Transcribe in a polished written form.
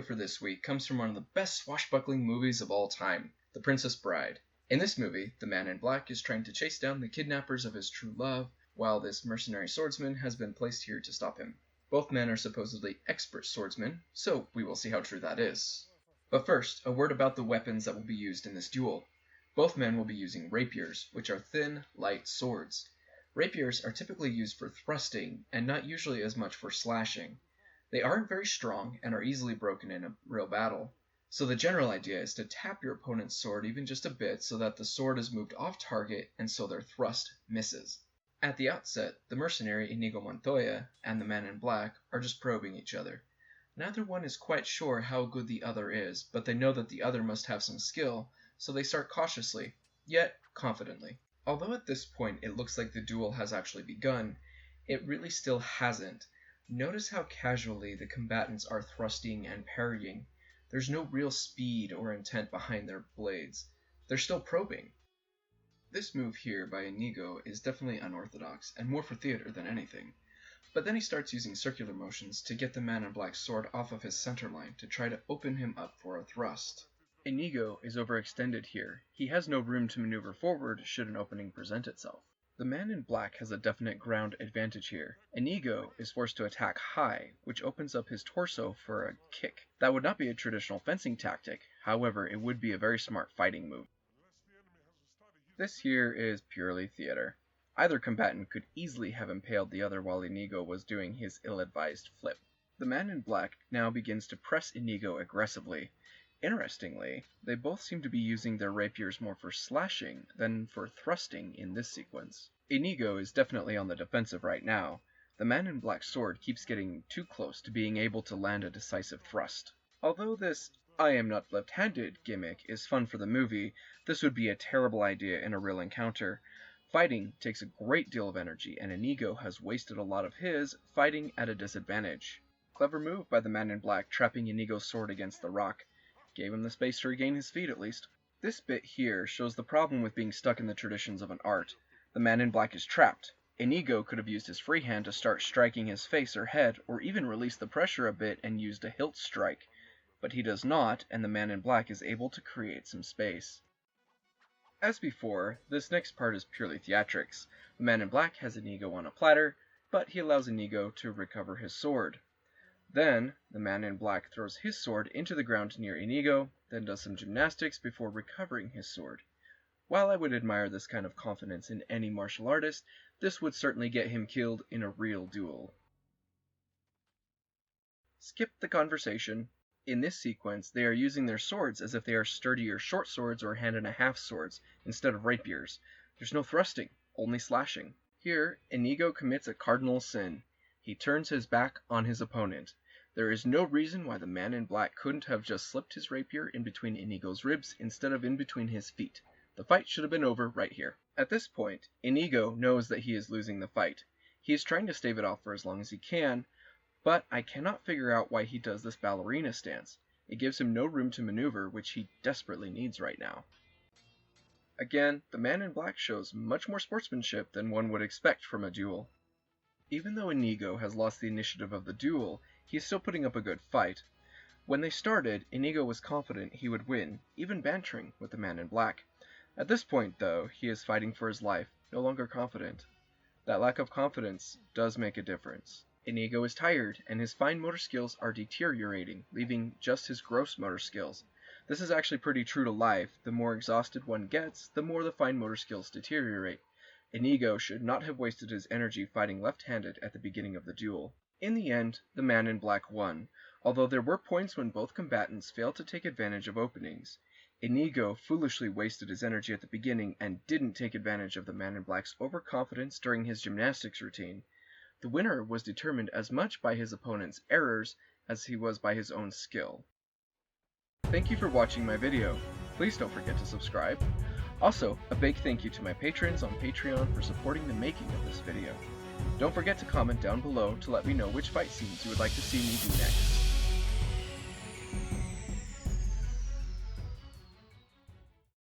for this week comes from one of the best swashbuckling movies of all time, The Princess Bride. In this movie, the man in black is trying to chase down the kidnappers of his true love, while this mercenary swordsman has been placed here to stop him. Both men are supposedly expert swordsmen, so we will see how true that is. But first, a word about the weapons that will be used in this duel. Both men will be using rapiers, which are thin, light swords. Rapiers are typically used for thrusting, and not usually as much for slashing. They aren't very strong and are easily broken in a real battle. So the general idea is to tap your opponent's sword even just a bit so that the sword is moved off target and so their thrust misses. At the outset, the mercenary Inigo Montoya and the man in black are just probing each other. Neither one is quite sure how good the other is, but they know that the other must have some skill, so they start cautiously, yet confidently. Although at this point it looks like the duel has actually begun, it really still hasn't. Notice how casually the combatants are thrusting and parrying. There's no real speed or intent behind their blades. They're still probing. This move here by Inigo is definitely unorthodox and more for theater than anything. But then he starts using circular motions to get the man in black's sword off of his center line to try to open him up for a thrust. Inigo is overextended here. He has no room to maneuver forward should an opening present itself. The man in black has a definite ground advantage here. Inigo is forced to attack high, which opens up his torso for a kick. That would not be a traditional fencing tactic, however it would be a very smart fighting move. This here is purely theater. Either combatant could easily have impaled the other while Inigo was doing his ill-advised flip. The man in black now begins to press Inigo aggressively. Interestingly, they both seem to be using their rapiers more for slashing than for thrusting in this sequence. Inigo is definitely on the defensive right now. The man in black's sword keeps getting too close to being able to land a decisive thrust. Although this I am not left-handed gimmick is fun for the movie, this would be a terrible idea in a real encounter. Fighting takes a great deal of energy, and Inigo has wasted a lot of his fighting at a disadvantage. Clever move by the man in black trapping Inigo's sword against the rock. Gave him the space to regain his feet at least. This bit here shows the problem with being stuck in the traditions of an art. The man in black is trapped. Inigo could have used his free hand to start striking his face or head, or even release the pressure a bit and used a hilt strike. But he does not, and the man in black is able to create some space. As before, this next part is purely theatrics. The man in black has Inigo on a platter, but he allows Inigo to recover his sword. Then, the man in black throws his sword into the ground near Inigo, then does some gymnastics before recovering his sword. While I would admire this kind of confidence in any martial artist, this would certainly get him killed in a real duel. Skip the conversation. In this sequence, they are using their swords as if they are sturdier short swords or hand-and-a-half swords, instead of rapiers. There's no thrusting, only slashing. Here, Inigo commits a cardinal sin. He turns his back on his opponent. There is no reason why the man in black couldn't have just slipped his rapier in between Inigo's ribs instead of in between his feet. The fight should have been over right here. At this point, Inigo knows that he is losing the fight. He is trying to stave it off for as long as he can, but I cannot figure out why he does this ballerina stance. It gives him no room to maneuver, which he desperately needs right now. Again, the man in black shows much more sportsmanship than one would expect from a duel. Even though Inigo has lost the initiative of the duel, he is still putting up a good fight. When they started, Inigo was confident he would win, even bantering with the man in black. At this point, though, he is fighting for his life, no longer confident. That lack of confidence does make a difference. Inigo is tired, and his fine motor skills are deteriorating, leaving just his gross motor skills. This is actually pretty true to life. The more exhausted one gets, the more the fine motor skills deteriorate. Inigo should not have wasted his energy fighting left-handed at the beginning of the duel. In the end, the man in black won, although there were points when both combatants failed to take advantage of openings. Inigo foolishly wasted his energy at the beginning and didn't take advantage of the man in black's overconfidence during his gymnastics routine. The winner was determined as much by his opponent's errors as he was by his own skill. Thank you for watching my video. Please don't forget to subscribe. Also, a big thank you to my patrons on Patreon for supporting the making of this video. Don't forget to comment down below to let me know which fight scenes you would like to see me do next.